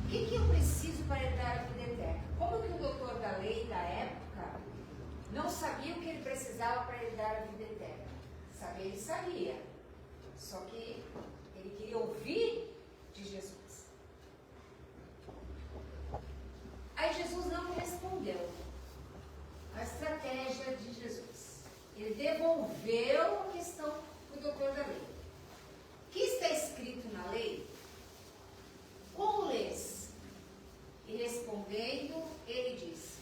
O que eu preciso para herdar a vida eterna? Como que o doutor da lei da época não sabia o que ele precisava para herdar a vida eterna? Saber ele sabia, só que ele queria ouvir de Jesus. Aí Jesus não respondeu a estratégia de Jesus. Ele devolveu a questão para o doutor da lei. O que está escrito na lei? Como lês? E respondendo, ele disse: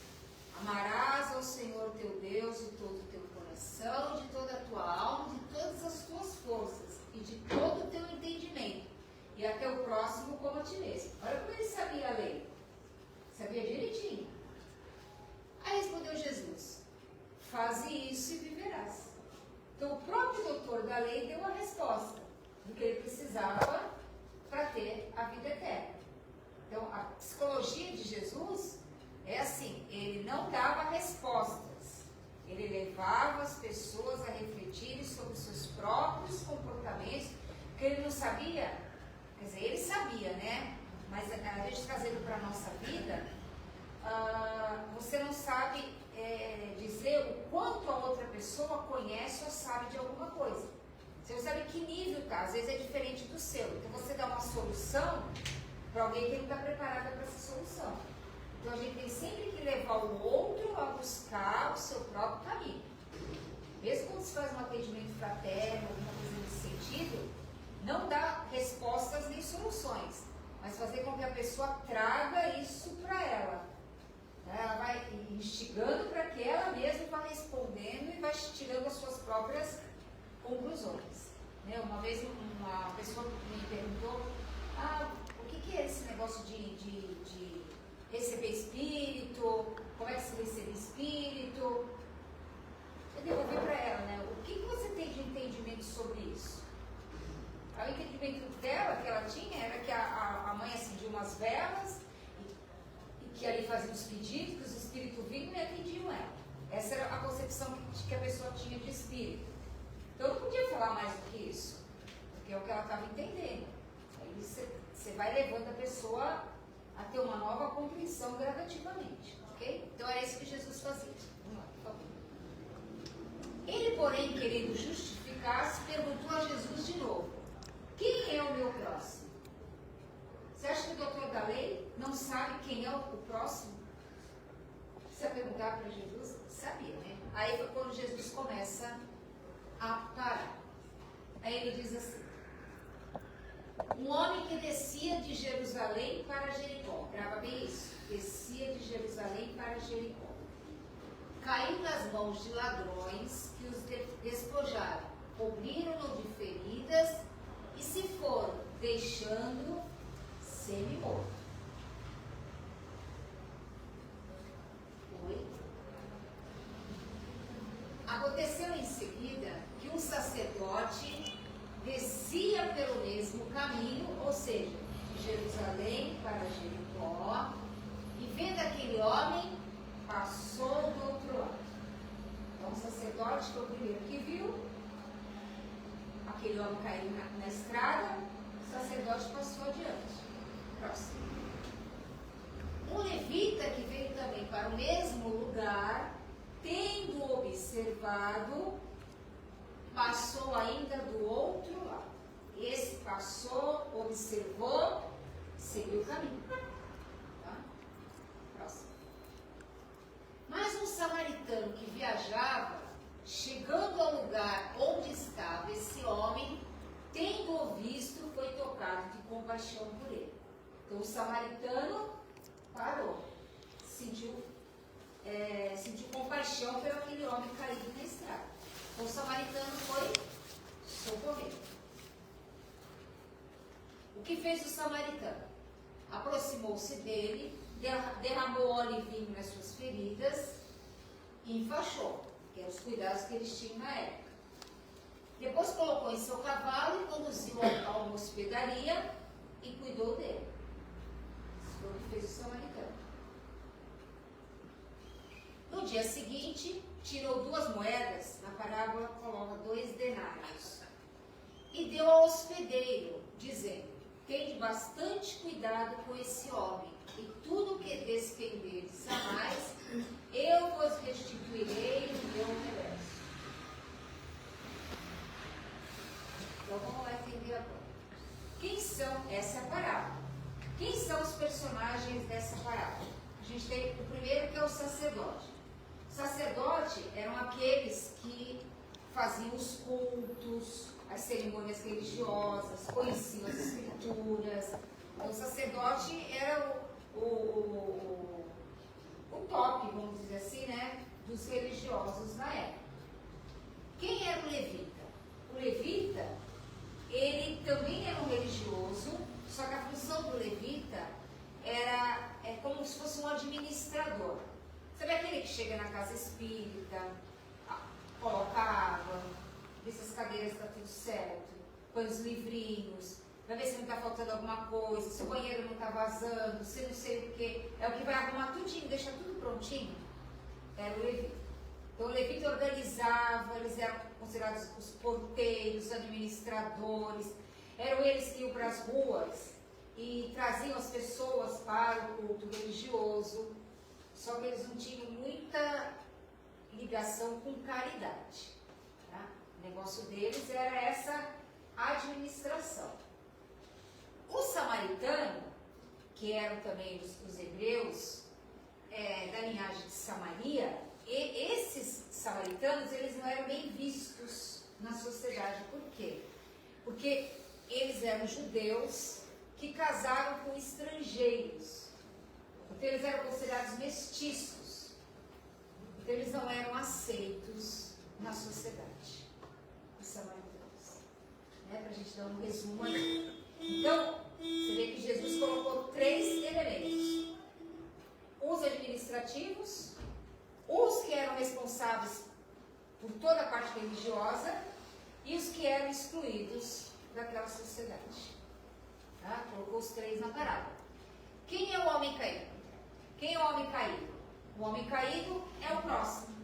amarás ao Senhor teu Deus de todo o teu coração, de toda a tua alma, de todas as tuas forças e de todo o teu entendimento, e até o próximo como a ti mesmo. Olha como ele sabia a lei. Sabia direitinho. Aí respondeu Jesus: faze isso e viverás. Então o próprio doutor da lei deu a resposta do que ele precisava para ter a vida eterna. Então a psicologia de Jesus é assim, ele não dava respostas, ele levava as pessoas a refletirem sobre os seus próprios comportamentos, porque ele não sabia, quer dizer, ele sabia, né? Mas a gente trazendo para a nossa vida, você não sabe dizer o quanto a outra pessoa conhece ou sabe de alguma coisa. Você não sabe que nível está, às vezes é diferente do seu. Então você dá uma solução para alguém que não está preparada para essa solução. Então a gente tem sempre que levar o outro a buscar o seu próprio caminho. Mesmo quando se faz um atendimento fraterno, alguma coisa nesse sentido, não dá respostas nem soluções, mas fazer com que a pessoa traga isso para ela. Ela vai instigando para que ela mesma vá respondendo e vai tirando as suas próprias conclusões. Uma vez uma pessoa me perguntou: o que é esse negócio de receber espírito? Como é que se recebe espírito? Eu devolvi para ela, né? O que você tem de entendimento sobre isso? O entendimento dela, que ela tinha, era que a mãe acendia umas velas e que ali fazia os pedidos, que os espíritos vinham e atendiam ela. Essa era a concepção que a pessoa tinha de espírito. Então eu não podia falar mais do que isso, porque é o que ela estava entendendo. Aí você vai levando a pessoa a ter uma nova compreensão gradativamente, ok? Então era isso que Jesus fazia. Vamos lá, por favor. Ele, porém, querendo justificar-se, perguntou a Jesus de novo: quem é o meu próximo? Você acha que o doutor da lei não sabe quem é o próximo? Você perguntar para Jesus? Sabia, né? Aí foi quando Jesus começa a parar. Aí ele diz assim: um homem que descia de Jerusalém para Jericó, grava bem isso, descia de Jerusalém para Jericó, caiu nas mãos de ladrões que os despojaram, cobriram-no de feridas e se foram, deixando semi-morto. Oi? Aconteceu em seguida que um sacerdote descia pelo mesmo caminho, ou seja, de Jerusalém para Jericó, e vendo aquele homem, passou do outro lado. Então o sacerdote foi o primeiro que viu, aquele homem caiu na estrada, o sacerdote passou adiante. Próximo. Um levita que veio também para o mesmo lugar, tendo observado, passou ainda do outro lado. Esse passou, observou, seguiu o caminho. Tá? Próximo. Mas um samaritano que viajava, chegando ao lugar onde estava esse homem, tendo-o visto, foi tocado de compaixão por ele. Então o samaritano parou, sentiu compaixão por aquele homem caído na estrada. Então o samaritano foi socorrer. O que fez o samaritano? Aproximou-se dele, derramou óleo e vinho nas suas feridas e enfaixou, que eram os cuidados que eles tinham na época. Depois colocou em seu cavalo e conduziu a uma hospedaria e cuidou dele. Isso foi o que fez o samaritano. No dia seguinte, tirou 2 moedas, na parábola coloca 2 denários, e deu ao hospedeiro, dizendo: tende bastante bastante cuidado com esse homem, e tudo que despenderes a mais, eu vos restituirei o meu reverso. Então vamos lá entender agora. Quem são, essa é a parábola. Quem são os personagens dessa parábola? A gente tem o primeiro, que é o sacerdote. O sacerdote eram aqueles que faziam os cultos, as cerimônias religiosas, conheciam as escrituras. Então, o sacerdote era o top, vamos dizer assim, né, dos religiosos na época. Quem era o levita? O levita, ele também era um religioso, só que a função do levita é como se fosse um administrador. Sabe aquele que chega na casa espírita, coloca água, vê se as cadeiras estão tudo certo, põe os livrinhos, vai ver se não está faltando alguma coisa, se o banheiro não está vazando, se não sei o que, é o que vai arrumar tudinho, deixa tudo prontinho. Era o levita. Então o levita organizava, eles eram considerados os porteiros, os administradores, eram eles que iam para as ruas e traziam as pessoas para o culto religioso, só que eles não tinham muita ligação com caridade. Tá? O negócio deles era essa administração. O samaritano, que eram também os hebreus, da linhagem de Samaria, e esses samaritanos, eles não eram bem vistos na sociedade. Por quê? Porque eles eram judeus que casaram com estrangeiros. Então eles eram considerados mestiços. Então eles não eram aceitos na sociedade. Os samaritanos. Para a gente dar um resumo aí. Então, você vê que Jesus colocou 3 elementos. Os administrativos, os que eram responsáveis por toda a parte religiosa e os que eram excluídos daquela sociedade. Tá? Colocou os 3 na parábola. Quem é o homem caído? Quem é o homem caído? O homem caído é o próximo.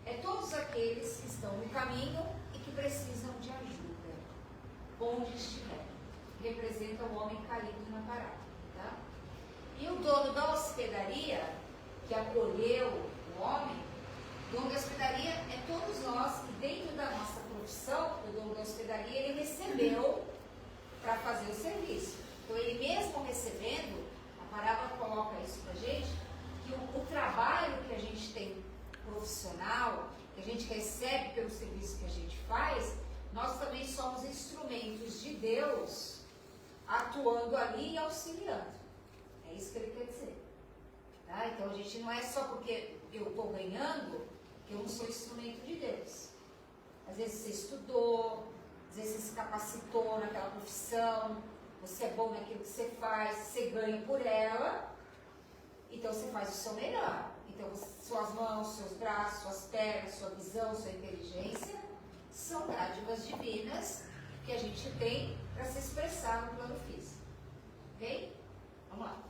É todos aqueles que estão no caminho e que precisam de ajuda, onde estiver. Representa o homem caído na parábola. Tá? E o dono da hospedaria, que acolheu o homem, o dono da hospedaria é todos nós, e dentro da nossa profissão, o dono da hospedaria, ele recebeu para fazer o serviço. Então, ele mesmo recebendo, a parábola coloca isso para a gente, que o trabalho que a gente tem profissional, que a gente recebe pelo serviço que a gente faz, nós também somos instrumentos de Deus atuando ali e auxiliando. É isso que ele quer dizer. Tá? Então a gente não é só porque eu estou ganhando que eu não sou instrumento de Deus. Às vezes você estudou, às vezes você se capacitou naquela profissão, você é bom naquilo que você faz, você ganha por ela, então você faz o seu melhor. Então suas mãos, seus braços, suas pernas, sua visão, sua inteligência são dádivas divinas que a gente tem para se expressar no plano físico. Ok? Vamos lá.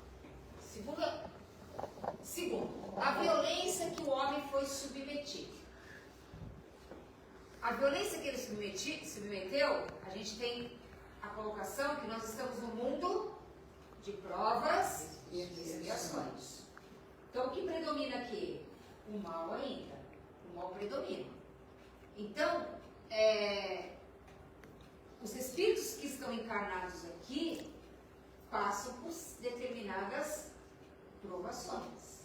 Segundo, a violência que o homem foi submetido. A violência que ele submeteu, a gente tem a colocação que nós estamos no mundo de provas e expiações. Então, o que predomina aqui? O mal ainda. O mal predomina. Então, os espíritos que estão encarnados aqui passam por determinadas provações,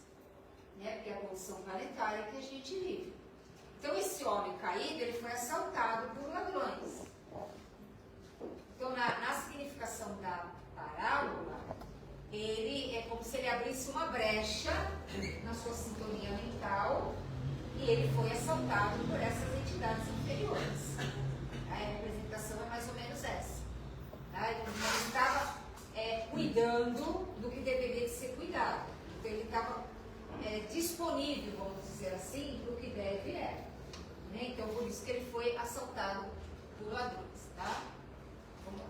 né? Porque é a condição planetária que a gente vive. Então, esse homem caído, ele foi assaltado por ladrões. Então, na significação da parábola, ele é como se ele abrisse uma brecha na sua sintonia mental e ele foi assaltado por essas entidades inferiores. A representação é mais ou menos essa. Tá? Então, ele estava cuidando do que deveria ser cuidado. Então, ele estava disponível, vamos dizer assim, para o que deve é. Né? Então, por isso que ele foi assaltado por ladrões. Tá? Vamos lá.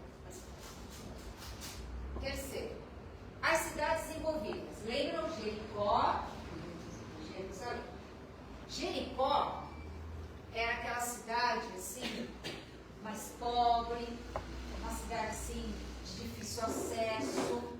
Terceiro, as cidades envolvidas. Lembram Jericó? Jerusalém. Jericó era aquela cidade assim, mais pobre, uma cidade assim, de difícil acesso,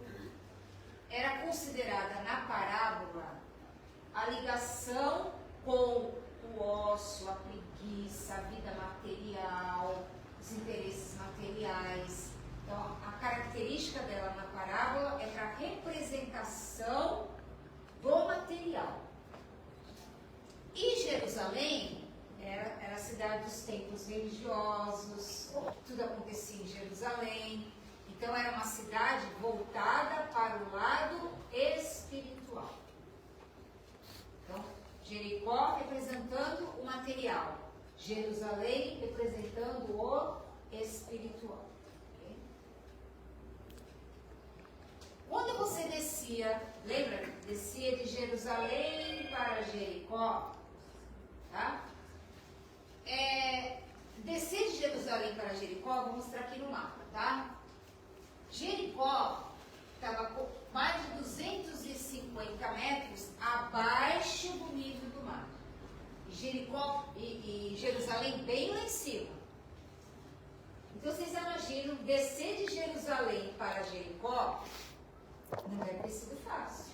Jerusalém era a cidade dos templos religiosos, tudo acontecia em Jerusalém. Então era uma cidade voltada para o lado espiritual. Então, Jericó representando o material, Jerusalém representando o espiritual. Okay? Quando você descia, lembra? Descia de Jerusalém para Jericó, tá? Descer de Jerusalém para Jericó, vou mostrar aqui no mapa, tá? Jericó estava com mais de 250 metros abaixo do nível do mar. Jericó e Jerusalém bem lá em cima. Então vocês imaginam descer de Jerusalém para Jericó, não deve ter sido fácil.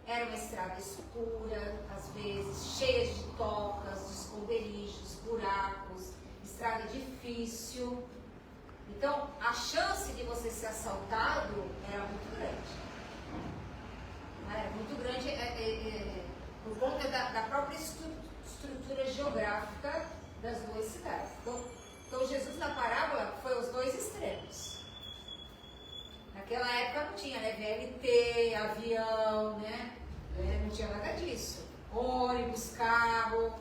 Era uma estrada escura, às vezes, cheia de tocas, de esconderijos, buracos, estrada difícil. Então, a chance de você ser assaltado era muito grande. Era muito grande por conta da própria estrutura geográfica das duas cidades. Então, Jesus na parábola foi os dois extremos. Naquela época não tinha, né, VLT, avião, né? Não tinha nada disso. Ônibus, carro,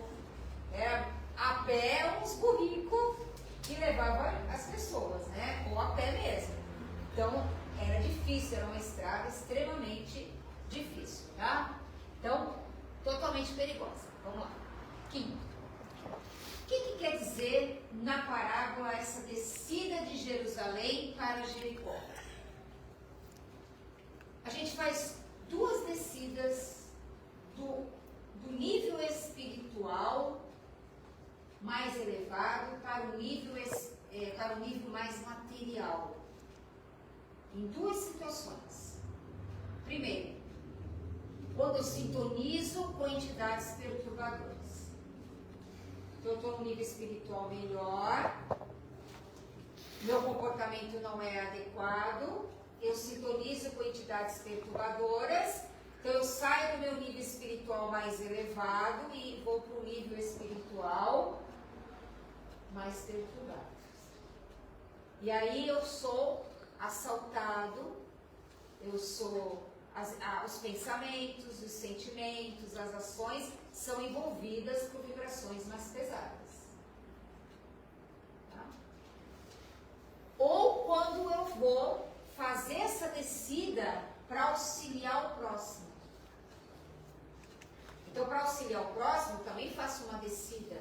era a pé uns burricos que levava as pessoas, né? Ou a pé mesmo. Então, era difícil, era uma estrada extremamente difícil, tá? Então, totalmente perigosa. Vamos lá. Quinto. O que quer dizer na parábola essa descida de Jerusalém para Jericó? A gente faz duas descidas do nível espiritual mais elevado para o nível mais material. Em duas situações. Primeiro, quando eu sintonizo com entidades perturbadoras. Então, eu estou no nível espiritual melhor, meu comportamento não é adequado, eu sintonizo com entidades perturbadoras, então eu saio do meu nível espiritual mais elevado e vou para o nível espiritual mais perturbado. E aí eu sou assaltado, os pensamentos, os sentimentos, as ações são envolvidas por vibrações mais pesadas. Tá? Ou quando eu vou fazer essa descida para auxiliar o próximo. Então, para auxiliar o próximo, eu também faço uma descida.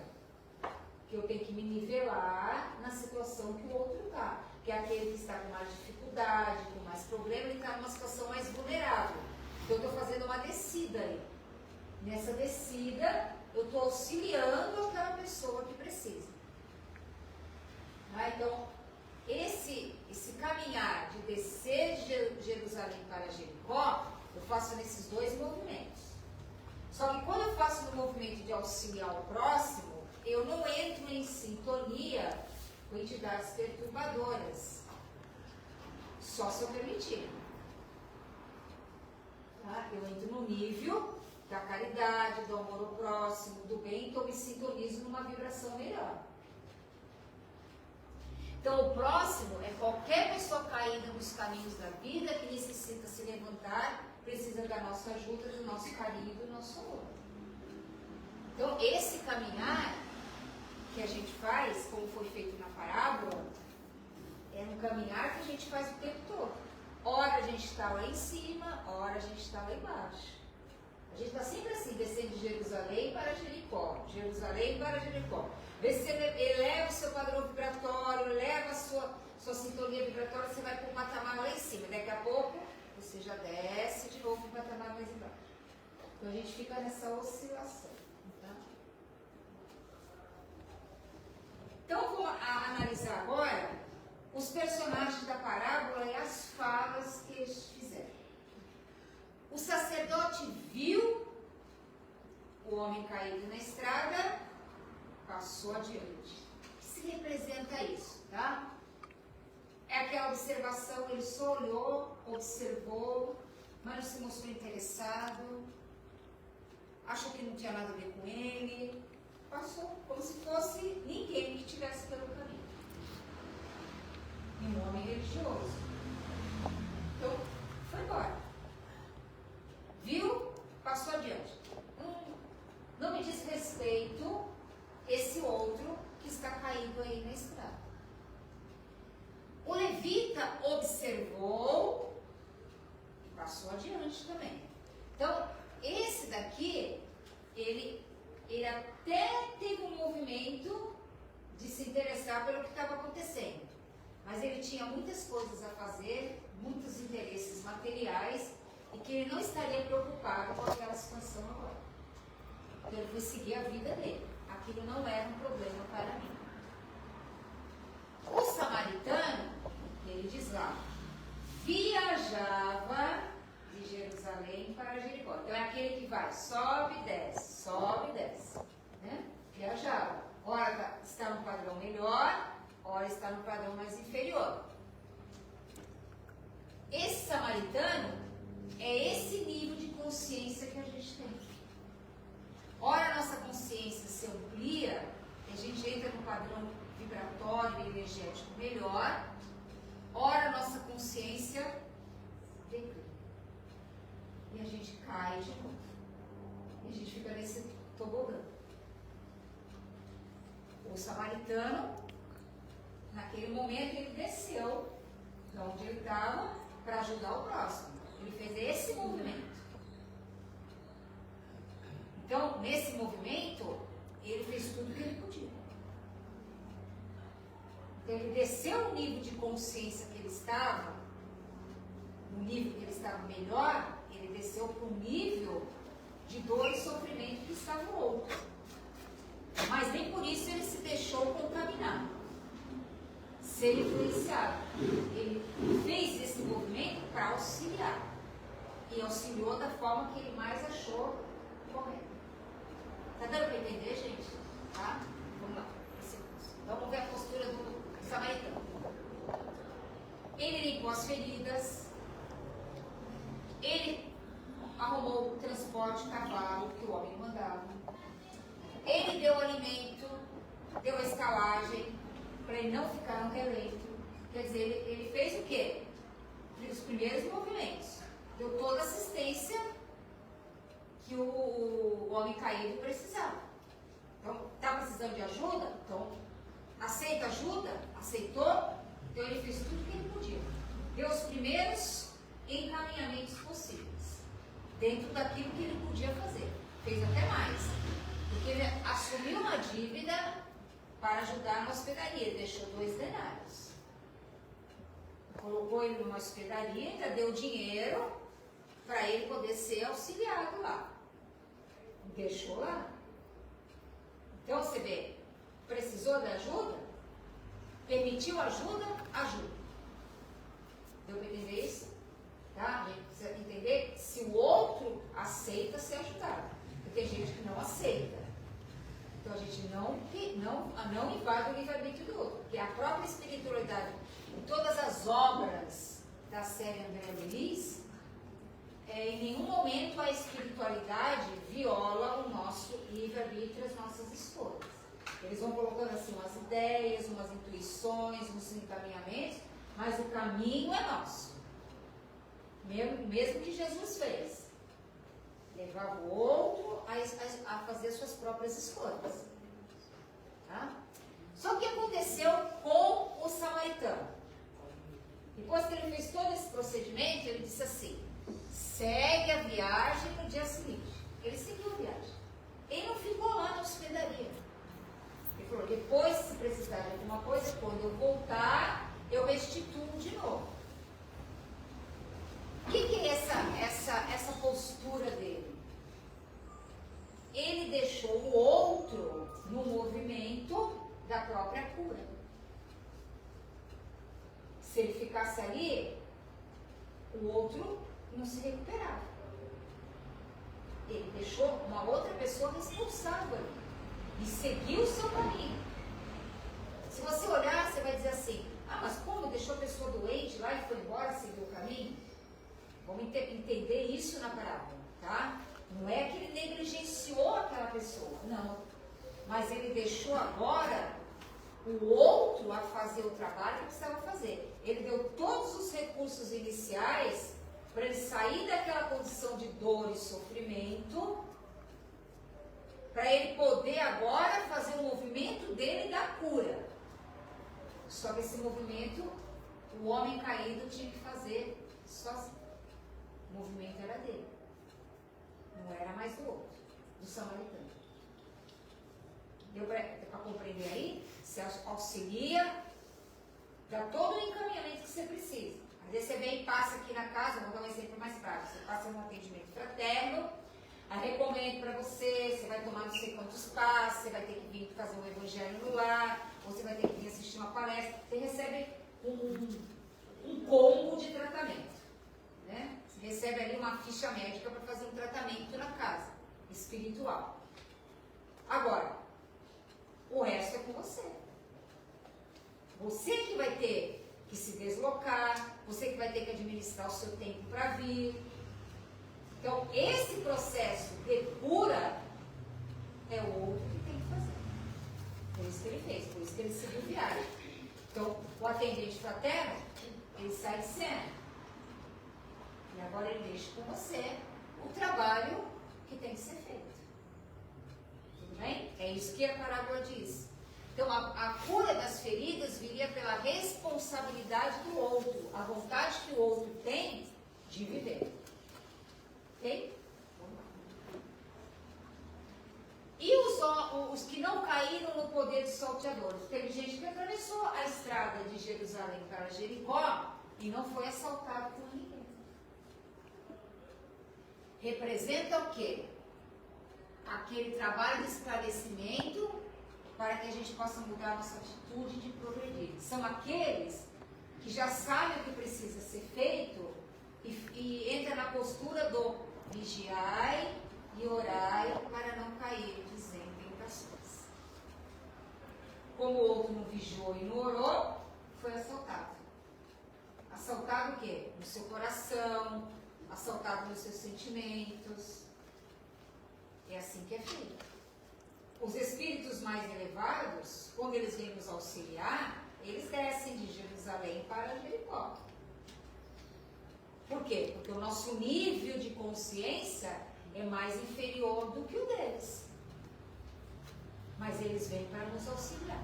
Que eu tenho que me nivelar na situação que o outro está. Que é aquele que está com mais dificuldade, com mais problema, ele está numa situação mais vulnerável. Então, eu estou fazendo uma descida aí. Nessa descida, eu estou auxiliando aquela pessoa que precisa. Então, esse caminhar de descer de Jerusalém para Jericó, eu faço nesses dois movimentos. Só que quando eu faço no movimento de auxiliar o próximo, eu não entro em sintonia com entidades perturbadoras. Só se eu permitir. Tá? Eu entro no nível da caridade, do amor ao próximo, do bem, então eu me sintonizo numa vibração melhor. Então, o próximo é qualquer pessoa caída nos caminhos da vida que necessita se levantar, precisa da nossa ajuda, do nosso carinho, do nosso amor. Então, esse caminhar que a gente faz, como foi feito na parábola, é um caminhar que a gente faz o tempo todo. Ora a gente está lá em cima, ora a gente está lá embaixo. A gente está sempre assim, descendo de Jerusalém para Jericó, Jerusalém para Jericó. Vê se você eleva o seu padrão vibratório, eleva a sua sintonia vibratória, você vai para um patamar lá em cima. Daqui a pouco, você já desce de novo para um patamar mais embaixo. Então, a gente fica nessa oscilação. Tá? Então, vou analisar agora os personagens da parábola e as falas que eles fizeram. O sacerdote viu o homem caído na estrada, passou adiante. O que se representa isso, tá? É aquela observação, ele só olhou, observou, mas não se mostrou interessado, achou que não tinha nada a ver com ele, passou como se fosse ninguém que estivesse pelo caminho. E um homem religioso. Então, foi embora. Viu? Passou adiante. Não me diz respeito esse outro que está caído aí na estrada. O levita observou e passou adiante também. Então, esse daqui, ele até teve um movimento de se interessar pelo que estava acontecendo. Mas ele tinha muitas coisas a fazer, muitos interesses materiais, e que ele não estaria preocupado com aquela situação agora. Então ele foi seguir a vida dele. Aquilo não era um problema para mim. O samaritano, ele diz lá, viajava de Jerusalém para Jericó. Então é aquele que vai, sobe e desce, né? Viajava. Ora está no padrão melhor, ora está no padrão mais inferior. Esse samaritano é esse nível de consciência que a gente tem. Ora a nossa consciência se amplia, a gente entra no padrão vibratório e energético melhor, ora a nossa consciência declina. E a gente cai de novo. E a gente fica nesse tobogã. O samaritano, naquele momento, ele desceu de onde ele estava para ajudar o próximo. Ele fez esse movimento. Então, nesse movimento, ele fez tudo o que ele podia. Então, ele desceu o nível de consciência que ele estava, no nível que ele estava melhor, ele desceu para o nível de dor e sofrimento que estava o outro. Mas nem por isso ele se deixou contaminar, ser influenciado. Ele fez esse movimento para auxiliar. E auxiliou da forma que ele mais achou correta. Está dando para entender, gente? Tá? Vamos lá. Vamos ver a postura do samaritano. Ele limpou as feridas. Ele arrumou o transporte cavalo que o homem mandava. Ele deu alimento, deu escalagem, para ele não ficar no releito. Quer dizer, ele fez o quê? Os primeiros movimentos. Deu toda a assistência que o homem caído precisava. Então, está precisando de ajuda? Então, aceita ajuda? Aceitou? Então, ele fez tudo o que ele podia. Deu os primeiros encaminhamentos possíveis, dentro daquilo que ele podia fazer. Fez até mais. Porque ele assumiu uma dívida para ajudar na hospedaria. Ele deixou 2 denários. Colocou ele numa hospedaria, ainda deu dinheiro para ele poder ser auxiliado lá. Deixou lá. Então você vê, precisou de ajuda? Permitiu ajuda? Ajuda. Deu para entender isso? Tá? A gente precisa entender se o outro aceita ser ajudado. Porque tem gente que não aceita. Então a gente não invade o livre-arbítrio do outro. Porque a própria espiritualidade, em todas as obras da série André Luiz, em nenhum momento a espiritualidade viola o nosso livre-arbítrio, as nossas escolhas. Eles vão colocando assim umas ideias, umas intuições, uns encaminhamentos, mas o caminho é nosso. Mesmo que Jesus fez. Levar o outro a fazer suas próprias escolhas. Tá? Só que aconteceu com o samaritano. Depois que ele fez todo esse procedimento, ele disse assim, segue a viagem no dia seguinte. Ele seguiu a viagem. Ele não ficou lá na hospedaria. Ele falou, depois, se precisar de alguma coisa, quando eu voltar, eu restituo de novo. O que é essa postura dele? Ele deixou o outro no movimento da própria cura. Se ele ficasse ali, o outro não se recuperava. Ele deixou uma outra pessoa responsável ali e seguiu o seu caminho. Se você olhar, você vai dizer assim, mas como deixou a pessoa doente lá e foi embora, seguiu o caminho? Vamos entender isso na parábola, tá? Não é que ele negligenciou aquela pessoa, não. mas ele deixou agora o outro a fazer o trabalho que precisava fazer. Ele deu todos os recursos iniciais para ele sair daquela condição de dor e sofrimento, para ele poder agora fazer o movimento dele da cura. Só que esse movimento, o homem caído tinha que fazer sozinho. O movimento era dele. Não era mais do outro, do samaritano. Deu para compreender aí? Você auxilia, dá todo o encaminhamento que você precisa. Às vezes você vem e passa aqui na casa, vou dar um exemplo mais prático. Você passa num atendimento fraterno, aí recomendo para você, você vai tomar não sei quantos passos, você vai ter que vir fazer um evangelho no lar, ou você vai ter que vir assistir uma palestra. Você recebe um combo de tratamento, né? Você recebe ali uma ficha médica para fazer um tratamento na casa, espiritual. Agora, o resto é com você. Você que vai ter que se deslocar, você que vai ter que administrar o seu tempo para vir. Então, esse processo de cura é o outro que tem que fazer. Por isso que ele fez, por isso que ele seguiu viagem. Então, o atendente fraterno, ele sai de cena. E agora ele deixa com você o trabalho que tem que ser feito. Tudo bem? É isso que a parábola diz. Então, a cura das feridas viria pela responsabilidade do outro, a vontade que o outro tem de viver. Ok? E os que não caíram no poder dos salteadores? Teve gente que atravessou a estrada de Jerusalém para Jericó e não foi assaltado por ninguém. Representa o quê? Aquele trabalho de esclarecimento para que a gente possa mudar a nossa atitude de progredir. São aqueles que já sabem o que precisa ser feito e entra na postura do vigiai e orai para não cair em tentações. Como o outro não vigiou e não orou, foi assaltado. Assaltado o quê? No seu coração, assaltado nos seus sentimentos. É assim que é feito. Os espíritos mais elevados, quando eles vêm nos auxiliar, eles descem de Jerusalém para Jericó. Por quê? Porque o nosso nível de consciência é mais inferior do que o deles. Mas eles vêm para nos auxiliar.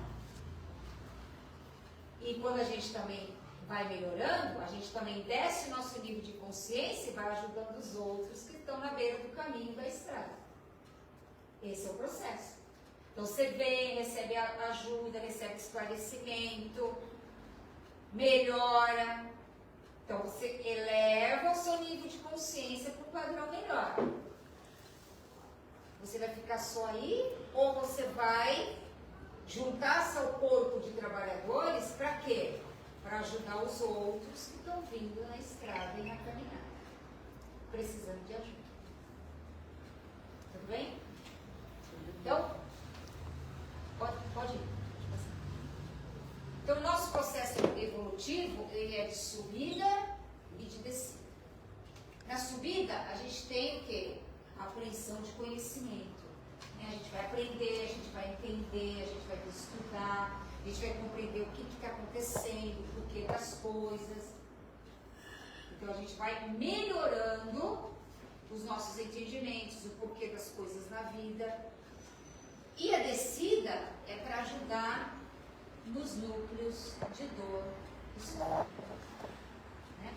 E quando a gente também vai melhorando, a gente também desce o nosso nível de consciência e vai ajudando os outros que estão na beira do caminho da estrada. Esse é o processo. Então você vem, recebe ajuda, recebe esclarecimento, melhora. Então você eleva o seu nível de consciência para um padrão melhor. Você vai ficar só aí ou você vai juntar-se ao corpo de trabalhadores para quê? Para ajudar os outros que estão vindo na estrada e na caminhada, precisando de ajuda. Tudo bem? Então, pode ir. Então, o nosso processo evolutivo, ele é de subida e de descida. Na subida, a gente tem o quê? A apreensão de conhecimento. Né? A gente vai aprender, a gente vai entender, a gente vai estudar, a gente vai compreender o que está acontecendo, o porquê das coisas. Então, a gente vai melhorando os nossos entendimentos, o porquê das coisas na vida. E a descida é para ajudar nos núcleos de dor e sofrimento. Né?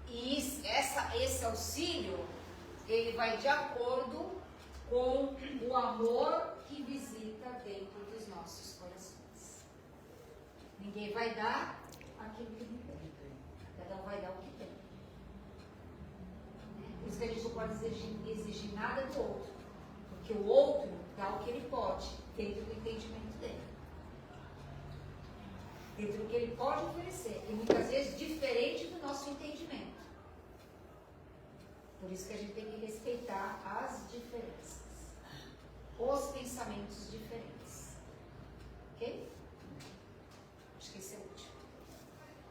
E esse auxílio, ele vai de acordo com o amor que visita dentro dos nossos corações. Ninguém vai dar aquilo que não tem. Cada um vai dar o que tem. Por isso que a gente não pode exigir nada do outro. Porque o outro dá o que ele pode, dentro do entendimento dele. Dentro do que ele pode oferecer. E muitas vezes diferente do nosso entendimento. Por isso que a gente tem que respeitar as diferenças. Os pensamentos diferentes. Ok? Acho que esse é o último.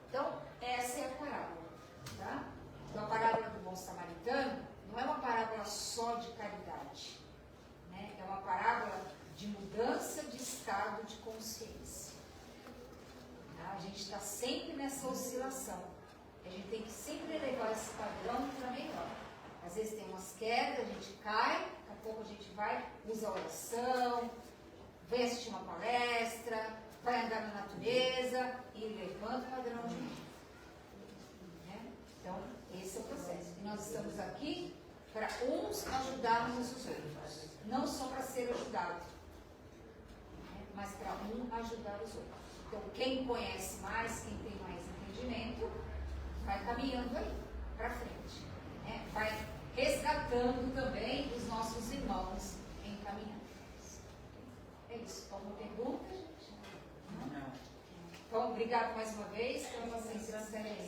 Então, essa é a parábola. Tá? Então, a parábola do bom samaritano não é uma parábola só de caridade. É uma parábola de A gente está sempre nessa oscilação. A gente tem que sempre elevar esse padrão para melhor. Às vezes tem umas quedas, a gente cai, daqui a pouco a gente vai, usa a oração, vai assistir uma palestra, vai andar na natureza e levanta o padrão de novo. Né? Então, esse é o processo. E nós estamos aqui para uns ajudarmos os outros. Não só para ser ajudado, né? Mas para um ajudar os outros. Então, quem conhece mais, quem tem mais entendimento, vai caminhando aí, para frente. Né? Vai resgatando também os nossos irmãos encaminhados. É isso. Alguma pergunta, gente? Não. Então, obrigado mais uma vez pela paciência de estarem aí.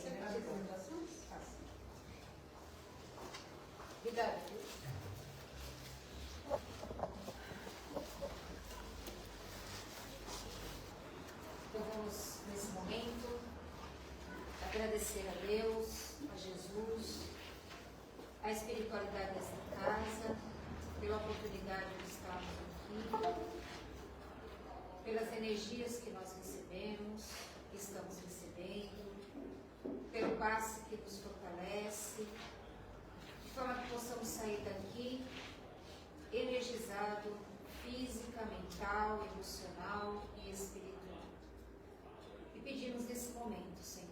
Obrigada. Então, vamos, nesse momento, agradecer a Deus, a Jesus, a espiritualidade desta casa, pela oportunidade de estarmos aqui, pelas energias que nós recebemos, que estamos recebendo, pelo passe que nos fortalece, de forma que possamos sair daqui energizado, física, mental, emocional e espiritual. E pedimos nesse momento, Senhor,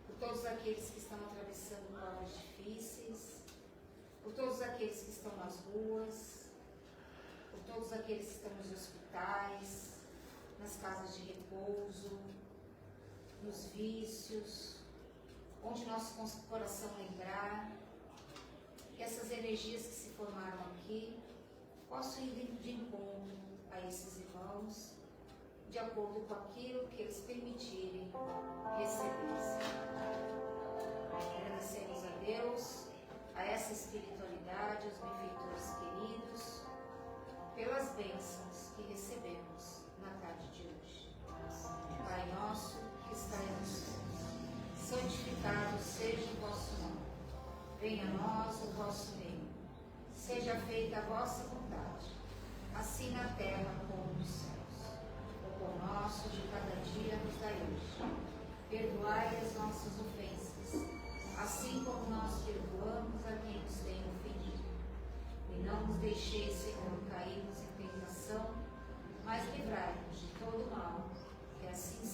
por todos aqueles que estão atravessando provas difíceis, por todos aqueles que estão nas ruas, por todos aqueles que estão nos hospitais, nas casas de repouso, nos vícios, onde nosso coração lembrar que essas energias que se formaram aqui possam ir de encontro a esses irmãos, de acordo com aquilo que eles permitirem receber. Agradecemos a Deus, a essa espiritualidade, aos benfeitores queridos, pelas bênçãos que recebemos na tarde de hoje. Pai nosso que estais nos céus, santificado seja o vosso nome. Venha a nós o vosso reino. Seja feita a vossa vontade, assim na terra como nos céus. O pão nosso de cada dia nos dai hoje. Perdoai as nossas ofensas, assim como nós perdoamos a quem nos tem ofendido. E não nos deixeis, Senhor, cairmos em tentação, mas livrai-nos de todo mal, que assim